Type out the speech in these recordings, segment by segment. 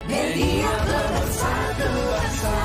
Media Pemersatu Bangsa.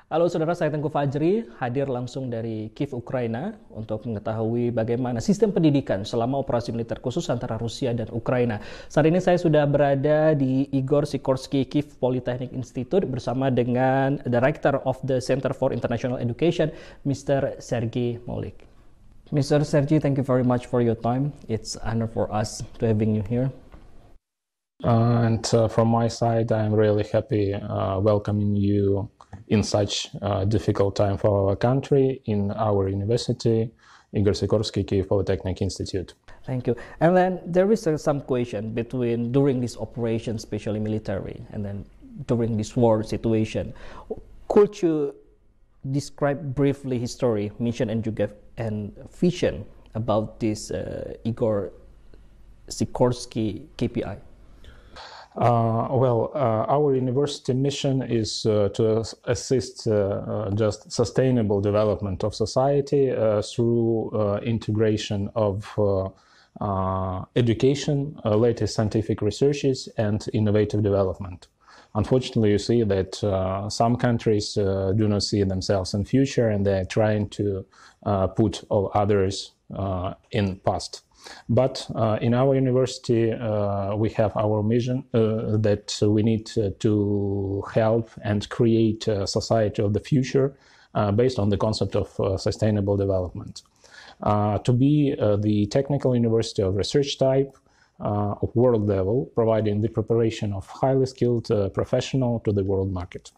Halo saudara, saya Tengku Fajri, hadir langsung dari Kiev, Ukraina untuk mengetahui bagaimana sistem pendidikan selama operasi militer khusus antara Rusia dan Ukraina. Saat ini saya sudah berada di Igor Sikorsky Kiev Polytechnic Institute bersama dengan Director of the Center for International Education, Mr. Sergei Molik. Mr. Sergei, thank you very much for your time. It's an honor for us to having you here. From my side, I'm really happy welcoming you in such a difficult time for our country, in our university, Igor Sikorsky Kiev Polytechnic Institute. Thank you. And then there is some question between during this operation, especially military, and then during this war situation. Could you describe briefly history, mission, and vision about this Igor Sikorsky KPI? Our university mission is to assist just sustainable development of society through integration of education, latest scientific researches, and innovative development. Unfortunately, you see that some countries do not see themselves in future, and they're trying to put all others in past. But in our university, we have our mission that we need to help and create a society of the future based on the concept of sustainable development. To be the technical university of research type of world level, providing the preparation of highly skilled professional to the world market.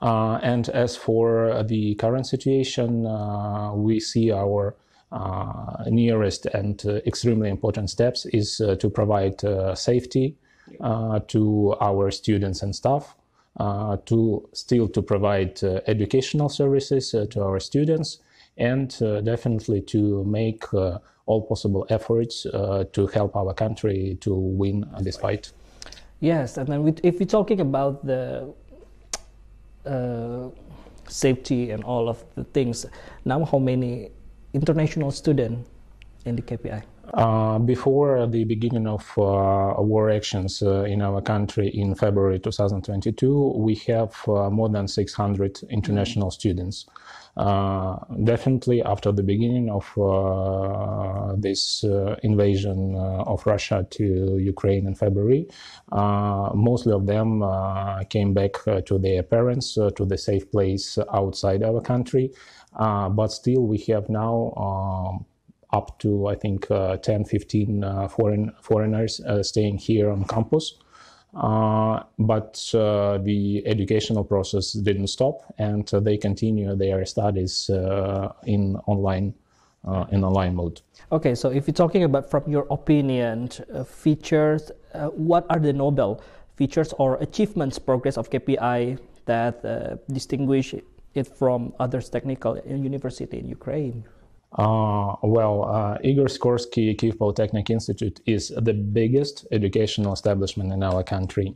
And as for the current situation, we see our nearest and extremely important steps is to provide safety to our students and staff, to provide educational services to our students, and definitely to make all possible efforts to help our country to win this fight. Yes, and then if we're talking about the safety and all of the things, now how many international student in the KPI? Before the beginning of war actions in our country in February 2022, we have more than 600 international students. Definitely after the beginning of this invasion of Russia to Ukraine in February, mostly of them came back to their parents, to the safe place outside our country. But still we have now up to, I think, 10, 15 foreigners staying here on campus. But the educational process didn't stop, and they continue their studies in online mode. Okay, so if you're talking about, from your opinion, features, what are the notable features or achievements, progress of KPI that distinguish it from others technical university in Ukraine? Igor Sikorsky Kiev Polytechnic Institute is the biggest educational establishment in our country.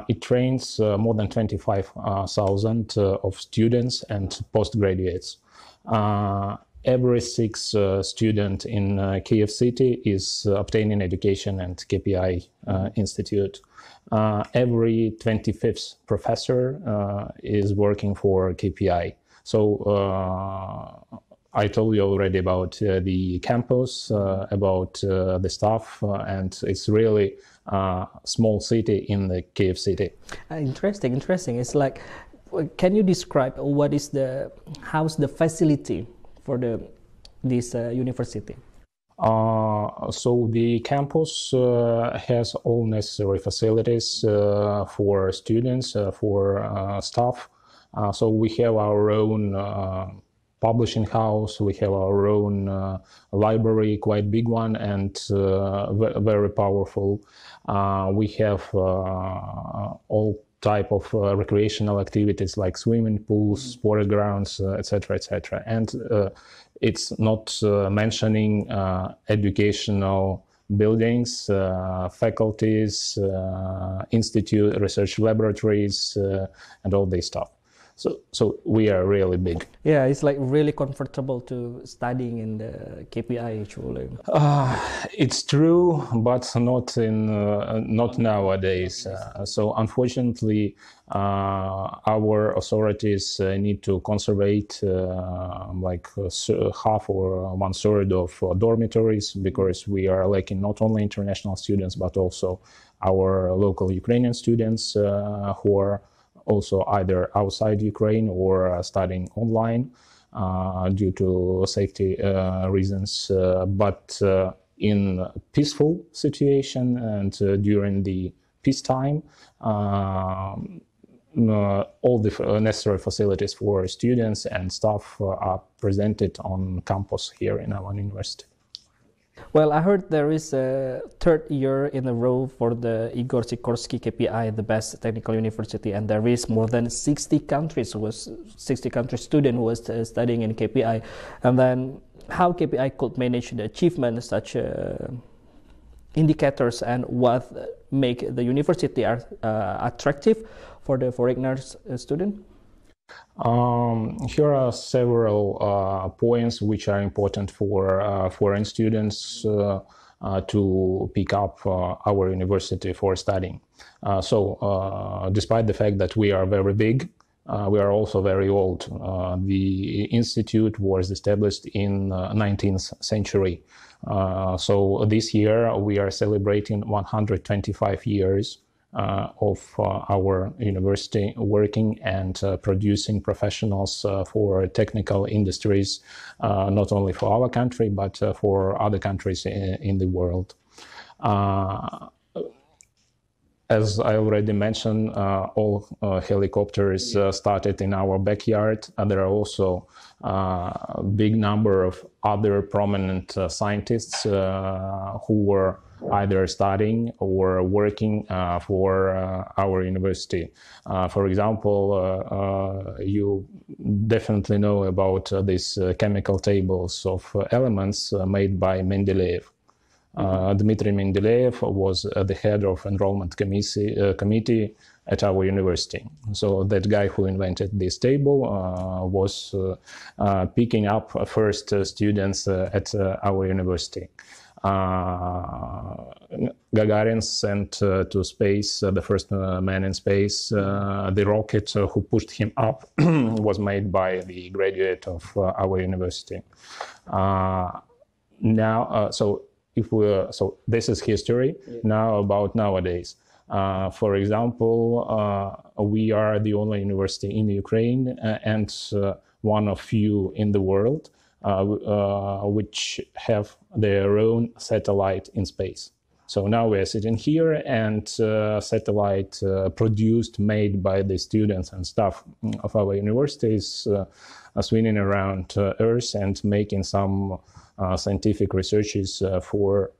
It trains more than 25,000 of students and postgraduates. Every sixth student in Kiev city is obtaining education at KPI Institute. Every 25th professor is working for KPI. So I told you already about the campus, about the staff, and it's really a small city in the Kiev city. Interesting. It's like, can you describe how's the facility for this university? So the campus has all necessary facilities for students, for staff. So we have our own publishing house, we have our own library, quite big one, and very powerful. We have all type of recreational activities like swimming pools, sport grounds, etc., etc. And it's not mentioning educational buildings, faculties, institute, research laboratories, and all this stuff. So we are really big. Yeah, it's like really comfortable to studying in the KPI actually. It's true, but not nowadays. So unfortunately, our authorities need to conservate half or 1/3 of dormitories, because we are lacking not only international students but also our local Ukrainian students who are also either outside Ukraine or studying online due to safety reasons. But in peaceful situation and during the peacetime, all the necessary facilities for students and staff are presented on campus here in our university. Well, I heard there is a third year in a row for the Igor Sikorsky KPI, the best technical university, and there is more than 60 country students who was studying in KPI. And then how KPI could manage the achievement such indicators, and what make the university attractive for the foreigners student? Here are several points which are important for foreign students to pick up our university for studying. Despite the fact that we are very big, we are also very old. The institute was established in 19th century. So this year we are celebrating 125 years of our university working and producing professionals for technical industries, not only for our country, but for other countries in the world. As I already mentioned, all helicopters started in our backyard. There are also a big number of other prominent scientists who were either studying or working for our university. For example, you definitely know about these chemical tables of elements made by Mendeleev. Dmitry Mendeleev was the head of enrollment committee at our university. So that guy who invented this table was picking up first students at our university. Gagarin sent to space the first man in space. The rocket who pushed him up was made by the graduate of our university. So this is history. Yeah. Now about nowadays. For example, we are the only university in Ukraine and one of few in the world which have their own satellite in space. So now we are sitting here, and satellite produced, made by the students and staff of our universities are swinging around Earth and making some scientific researches for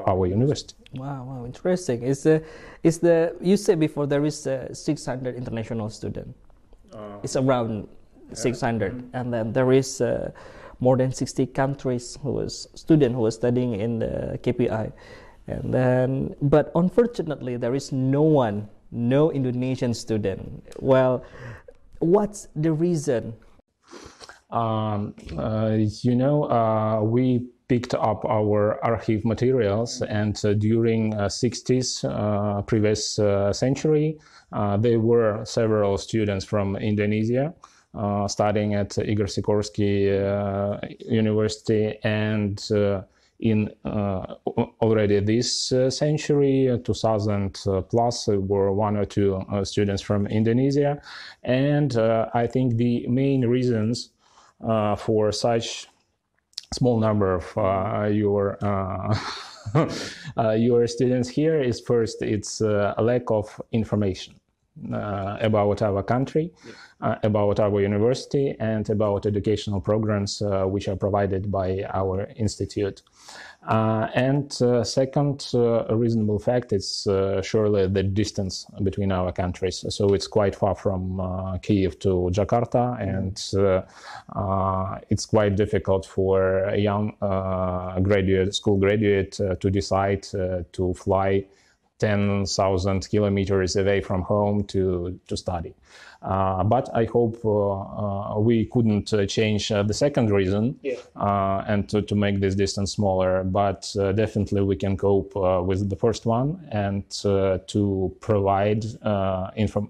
our university. Wow, interesting. You said before there is 600 international students. It's around 600, and then there is more than 60 countries who was studying in the KPI, and then but unfortunately there is no Indonesian student. Well, what's the reason? We picked up our archive materials, and during 60s previous century, there were several students from Indonesia studying at Igor Sikorsky University, and in already this century, 2000 plus, were 1 or 2 students from Indonesia. And I think the main reasons for such small number of your students here is, first, it's a lack of information. about our country, about our university, and about educational programs which are provided by our institute. And second, a reasonable fact is surely the distance between our countries. So it's quite far from Kyiv to Jakarta, and it's quite difficult for a young school graduate to decide to fly 10,000 kilometers away from home to study. But I hope we couldn't change the second reason and to make this distance smaller, but definitely we can cope with the first one, and to provide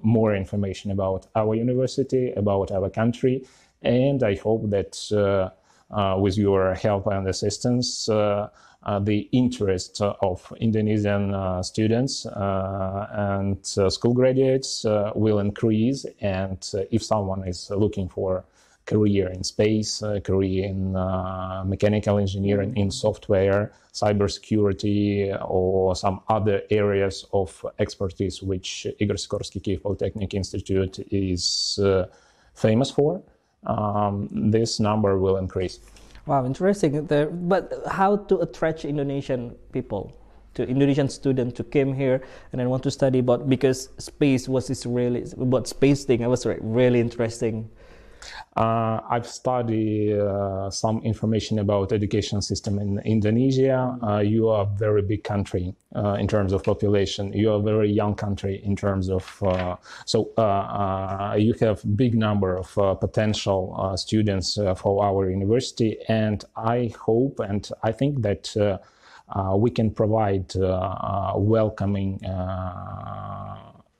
more information about our university, about our country. And I hope that with your help and assistance, the interest of Indonesian students and school graduates will increase. And if someone is looking for career in space, career in mechanical engineering, in software, cybersecurity, or some other areas of expertise which Igor Sikorsky Kyiv Polytechnic Institute is famous for, this number will increase. Wow, interesting. But how to attract Indonesian people, to Indonesian students to come here and then want to study about, because space was this really, about space thing, it was really interesting. I've studied some information about education system in Indonesia. You are a very big country in terms of population. You are a very young country in terms of, you have big number of potential students for our university. And I hope and I think that we can provide a welcoming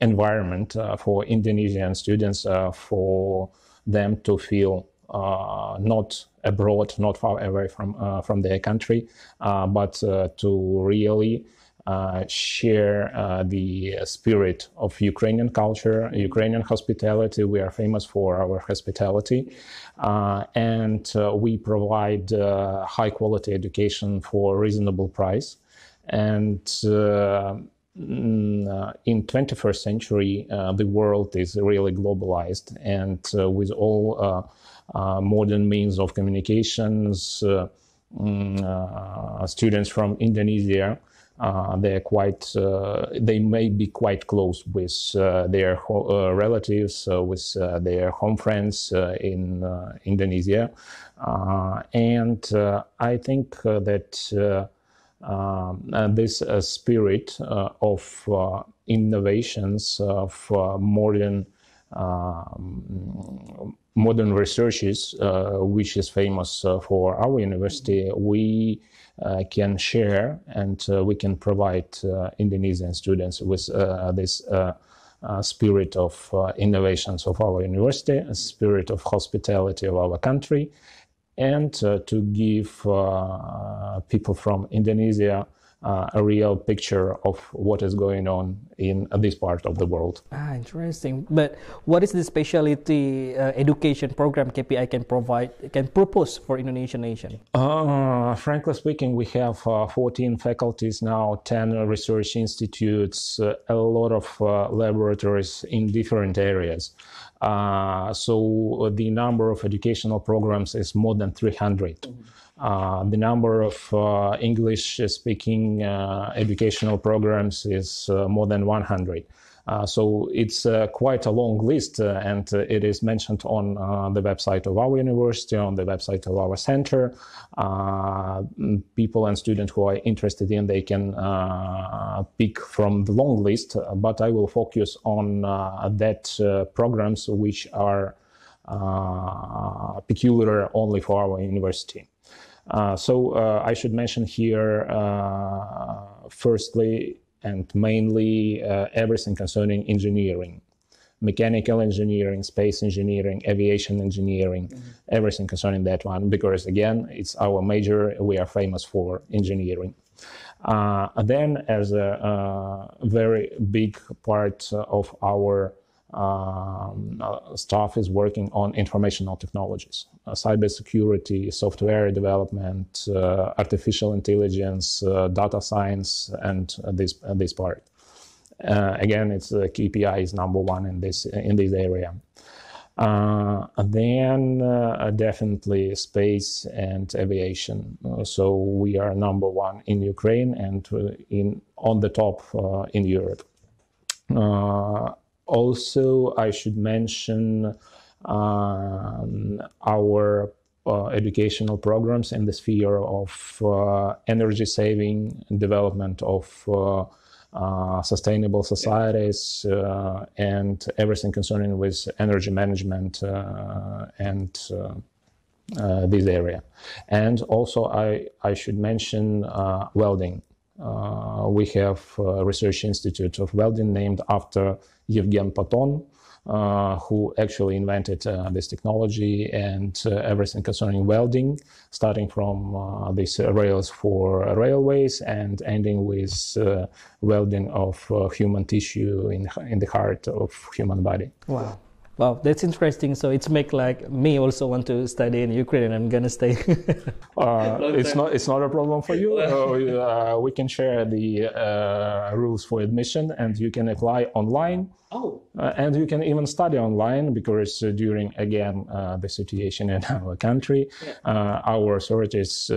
environment for Indonesian students, for them to feel not abroad, not far away from their country, but to really share the spirit of Ukrainian culture, Ukrainian hospitality. We are famous for our hospitality, and we provide high quality education for reasonable price. And in 21st century, the world is really globalized, and with all modern means of communications, students from Indonesia, they may be quite close with their relatives, with their home friends in Indonesia, and I think that this spirit of innovations, of modern researches, which is famous for our university, we can share, and we can provide Indonesian students with this spirit of innovations of our university, a spirit of hospitality of our country, and to give people from Indonesia a real picture of what is going on in this part of the world. Interesting. But what is the specialty education program KPI can propose for Indonesian nation? Frankly speaking, we have 14 faculties now, 10 research institutes, a lot of laboratories in different areas. So the number of educational programs is more than 300. The number of English-speaking educational programs is more than 100. So it's quite a long list, and it is mentioned on the website of our university, on the website of our center. People and students who are interested in, they can pick from the long list, but I will focus on that programs which are peculiar only for our university. So I should mention here, firstly and mainly, everything concerning engineering, mechanical engineering, space engineering, aviation engineering, everything concerning that one, because again, it's our major, we are famous for engineering. Then, as a very big part of our staff is working on informational technologies, cybersecurity, software development, artificial intelligence, data science, and this part. Again, it's KPI is number one in this area. Then definitely space and aviation. So we are number one in Ukraine and on the top in Europe. Also, I should mention our educational programs in the sphere of energy saving, development of sustainable societies, and everything concerning with energy management and this area. And also I should mention welding. We have a research institute of welding named after Yevgen Paton, who actually invented this technology and everything concerning welding, starting from these rails for railways and ending with welding of human tissue in the heart of human body. Wow. Wow, that's interesting. So it's make like me also want to study in Ukraine, and I'm gonna stay. It's not a problem for you. We can share the rules for admission, and you can apply online. Oh. And you can even study online because during again the situation in our country, our authorities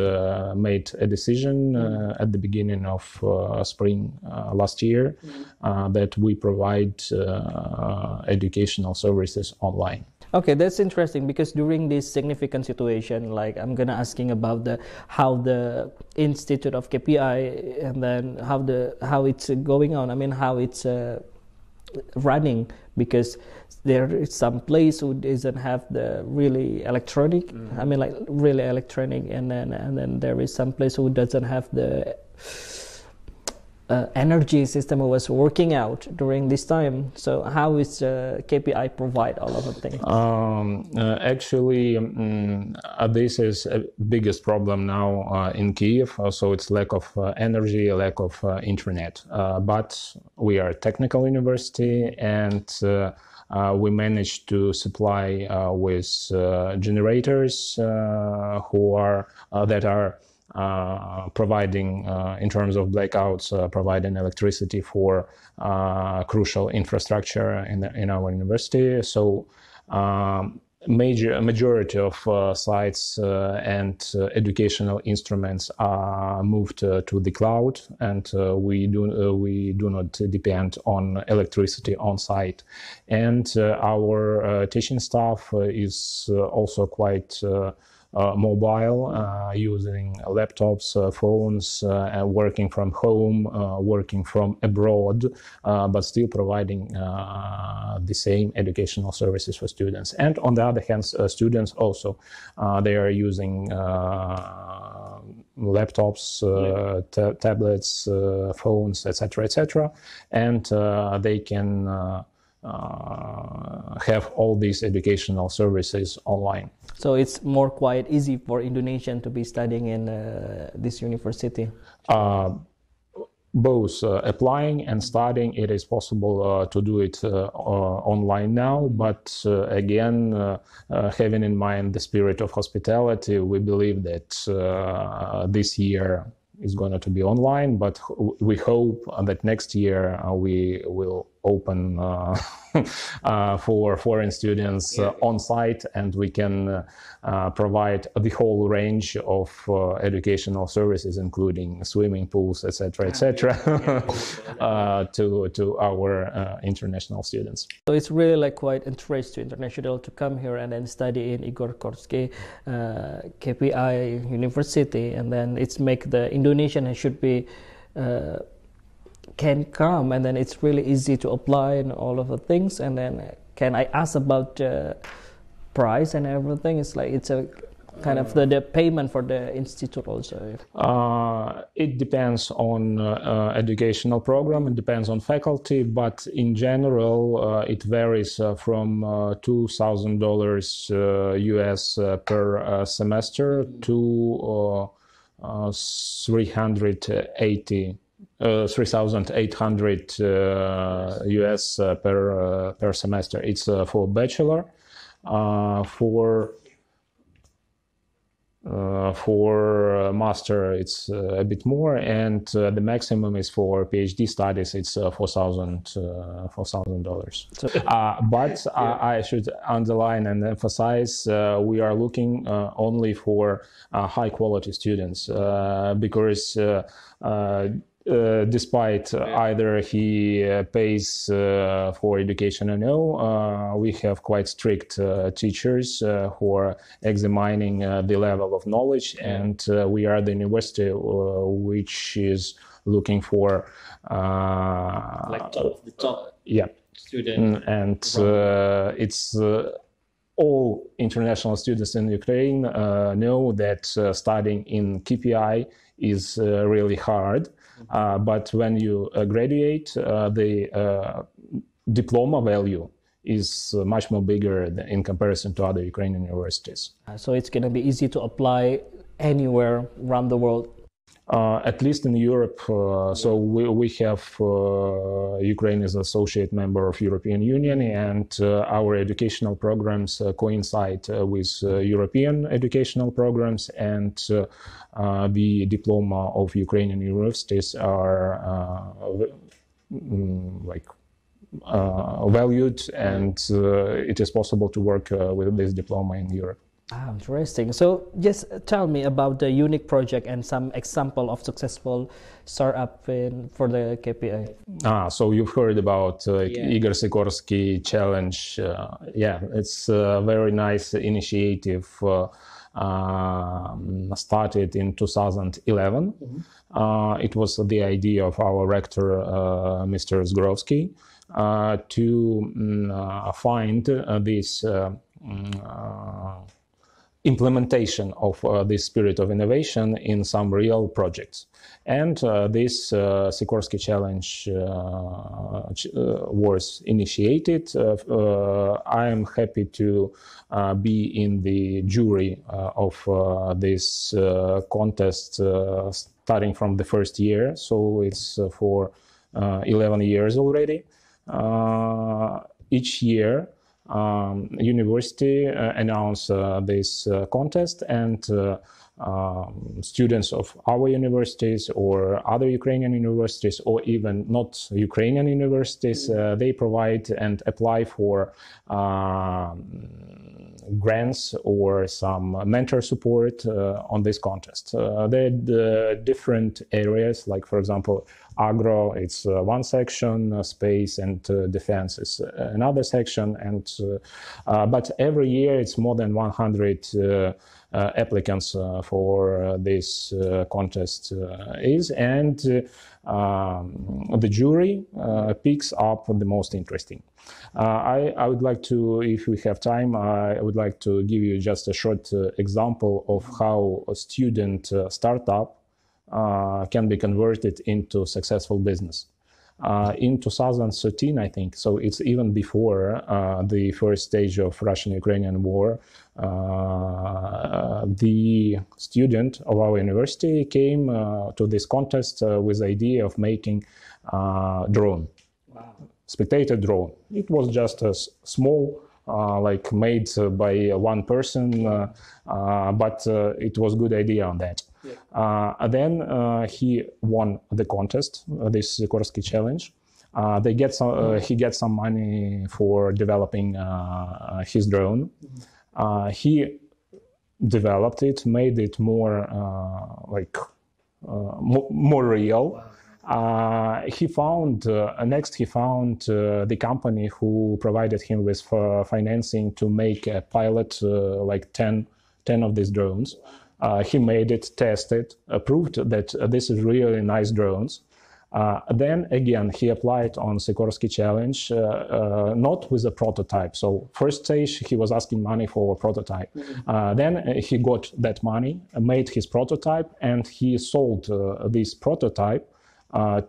made a decision at the beginning of spring last year that we provide educational services online. Okay, that's interesting because during this significant situation, like I'm gonna asking about how the Institute of KPI and then how it's going on. I mean how it's running, because there is some place who doesn't have the really electronic. I mean like really electronic, and then there is some place who doesn't have the energy system was working out during this time. So how is KPI provide all of the things? Actually, this is a biggest problem now in Kiev. So it's lack of energy, lack of internet. But we are a technical university, and we managed to supply with generators that are providing, in terms of blackouts, providing electricity for crucial infrastructure in our university. So majority of sites and educational instruments are moved to the cloud, and we do not depend on electricity on site. And our teaching staff is also quite mobile, using laptops, phones, working from home, working from abroad, but still providing the same educational services for students. And on the other hand, students also, they are using laptops, tablets, phones, etc., and they can have all these educational services online. So it's more quite easy for Indonesian to be studying in this university? Both applying and studying, it is possible to do it online now, but again, having in mind the spirit of hospitality, we believe that this year is going to be online, but we hope that next year we will open for foreign students on site, and we can provide the whole range of educational services, including swimming pools, etc., to our international students. So it's really like quite interesting to international to come here and then study in Igor Korsky KPI University, and then it's make the Indonesian should be can come, and then it's really easy to apply and all of the things. And then can I ask about price and everything? It's like it's a kind of the payment for the institute also. It depends on educational program, it depends on faculty, but in general it varies from $2,000 US per semester to 3,800 US per semester. It's for bachelor. For For master, it's a bit more, and the maximum is for PhD studies. It's $4,000. So, But I should underline and emphasize we are looking only for high quality students because despite either he pays for education or no, we have quite strict teachers who are examining the level of knowledge, and we are the university which is looking for like the top yeah student. and it's all international students in Ukraine know that studying in KPI is really hard. But when you graduate, the diploma value is much more bigger in comparison to other Ukrainian universities. So it's going to be easy to apply anywhere around the world. At least in Europe, so we have Ukraine as associate member of European Union, and our educational programs coincide with European educational programs, and the diploma of Ukrainian universities are valued, and it is possible to work with this diploma in Europe. Ah, interesting. So just tell me about the unique project and some example of successful startup for the KPI. So you've heard about Igor Sikorsky Challenge. Yeah, it's a very nice initiative started in 2011. It was the idea of our rector, Mr. Zgrovsky, to find this implementation of this spirit of innovation in some real projects. And this Sikorsky Challenge was initiated. I am happy to be in the jury of this contest starting from the first year. So it's for 11 years already. Each year, university announce this contest, and students of our universities or other Ukrainian universities, or even not Ukrainian universities, they provide and apply for grants or some mentor support on this contest. There are different areas, like for example, agro, it's one section, space and defense is another section, and but every year it's more than 100 applicants for this contest and the jury picks up the most interesting. I would like to, if we have time, I would like to give you just a short example of how a student startup can be converted into successful business. In 2013, I think, so it's even before the first stage of Russian-Ukrainian war, the student of our university came to this contest with the idea of making drone, spectator drone. It was just a small, like made by one person, but it was a good idea on that. Then he won the contest, this Sikorsky Challenge. They get some, he gets some money for developing his drone. He developed it, made it more more real. He found next he found the company who provided him with financing to make a pilot like 10 of these drones. He made it, tested, proved that this is really nice drones. Then again, he applied on Sikorsky Challenge, not with a prototype. So first stage, he was asking money for a prototype. Then he got that money, made his prototype, and he sold this prototype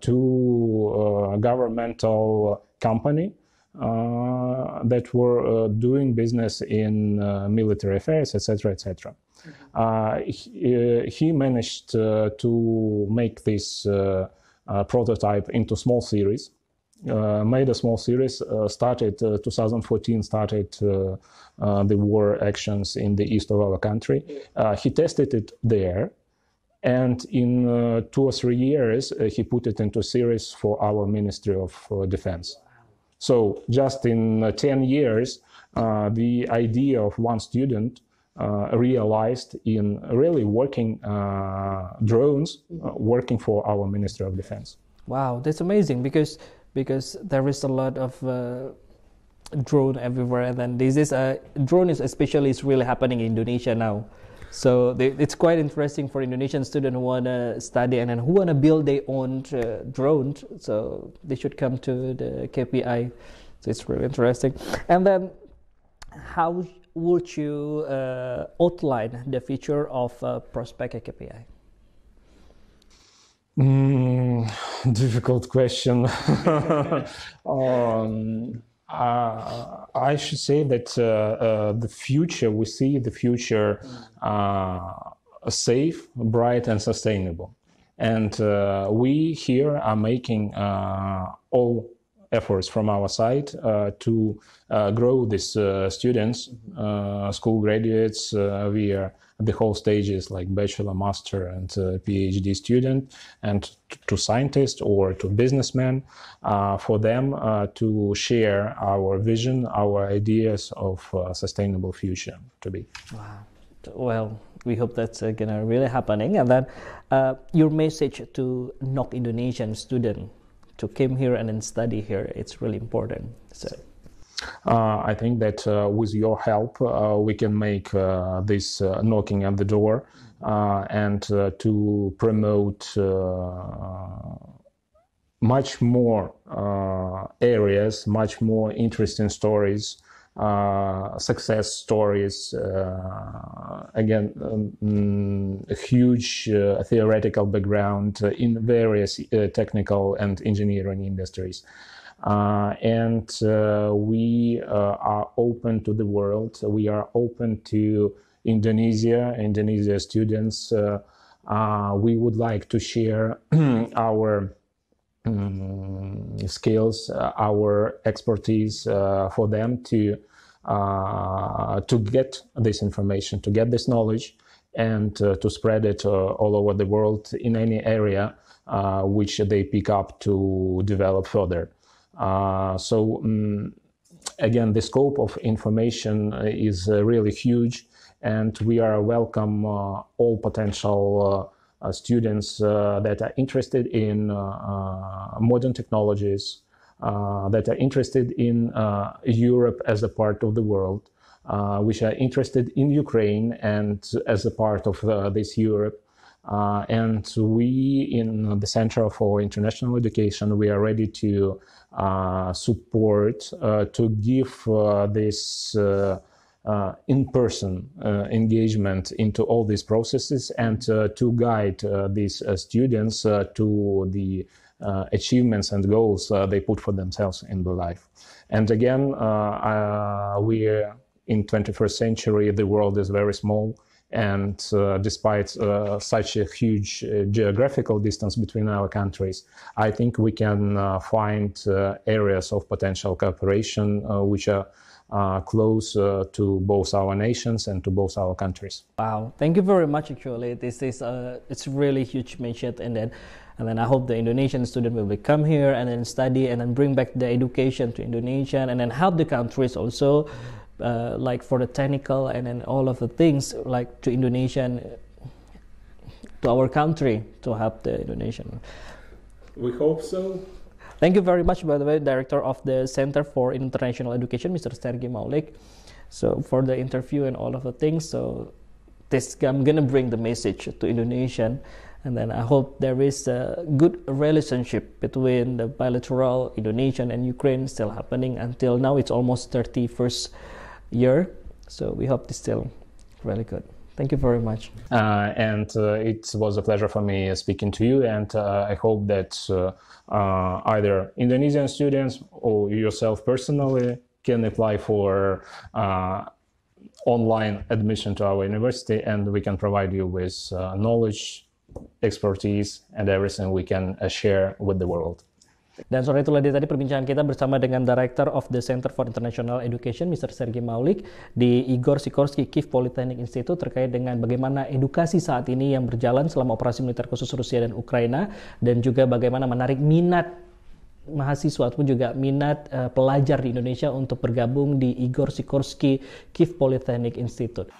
to a governmental company that were doing business in military affairs, etc., etc. He managed to make this prototype into small series, made a small series. Started 2014. Started the war actions in the east of our country. He tested it there, and in 2 or 3 years he put it into series for our Ministry of Defense. So just in 10 years, the idea of one student realized in really working drones, working for our Ministry of Defense. Wow, that's amazing, because there is a lot of drone everywhere, and then this is a drone is especially is really happening in Indonesia now. So it's quite interesting for Indonesian students who want to study and then who want to build their own drones. So they should come to the KPI. So it's really interesting. And then, how would you outline the future of Prospek KPI? Difficult question. I should say that the future, we see the future safe, bright, and sustainable. And we here are making all efforts from our side to grow these students, school graduates via the whole stages like bachelor, master, and PhD student, and to scientists or to businessmen, for them to share our vision, our ideas of sustainable future to be. Wow. Well, we hope that's gonna really happening. And then your message to NOK Indonesian student to come here and then study here, it's really important. So I think that with your help, we can make this knocking at the door and to promote much more areas, much more interesting stories, success stories. Again, a huge theoretical background in various technical and engineering industries. And we are open to the world. We are open to Indonesia students. We would like to share our skills, our expertise for them to get this information, to get this knowledge, and to spread it all over the world in any area which they pick up to develop further. Again, the scope of information is really huge, and we are welcome all potential students that are interested in modern technologies, that are interested in Europe as a part of the world, which are interested in Ukraine and as a part of this Europe. And we, in the Center for International Education, we are ready to support, to give this in-person engagement into all these processes, and to guide these students to the achievements and goals they put for themselves in their life. And again, we are in 21st century, the world is very small. And despite such a huge geographical distance between our countries, I think we can find areas of potential cooperation which are close to both our nations and to both our countries. Wow, thank you very much. Actually, this is it's really huge mission, and then I hope the Indonesian student will come here and then study and then bring back the education to Indonesia, and then help the countries also. Like for the technical and then all of the things like to Indonesian, to our country, to help the Indonesian. We hope so. Thank you very much, by the way, Director of the Center for International Education, Mr. Sergei Maulik, so for the interview and all of the things. So I'm gonna bring the message to Indonesian, and then I hope there is a good relationship between the bilateral Indonesian and Ukraine still happening until now. It's almost 31st year, so we hope it's still really good. Thank you very much. And it was a pleasure for me speaking to you, and I hope that either Indonesian students or yourself personally can apply for online admission to our university, and we can provide you with knowledge, expertise, and everything we can share with the world. Dan sore itulah dia tadi perbincangan kita bersama dengan Director of the Center for International Education, Mr. Sergei Maulik, di Igor Sikorsky Kyiv Polytechnic Institute terkait dengan bagaimana edukasi saat ini yang berjalan selama operasi militer khusus Rusia dan Ukraina, dan juga bagaimana menarik minat mahasiswa ataupun juga minat pelajar di Indonesia untuk bergabung di Igor Sikorsky Kyiv Polytechnic Institute.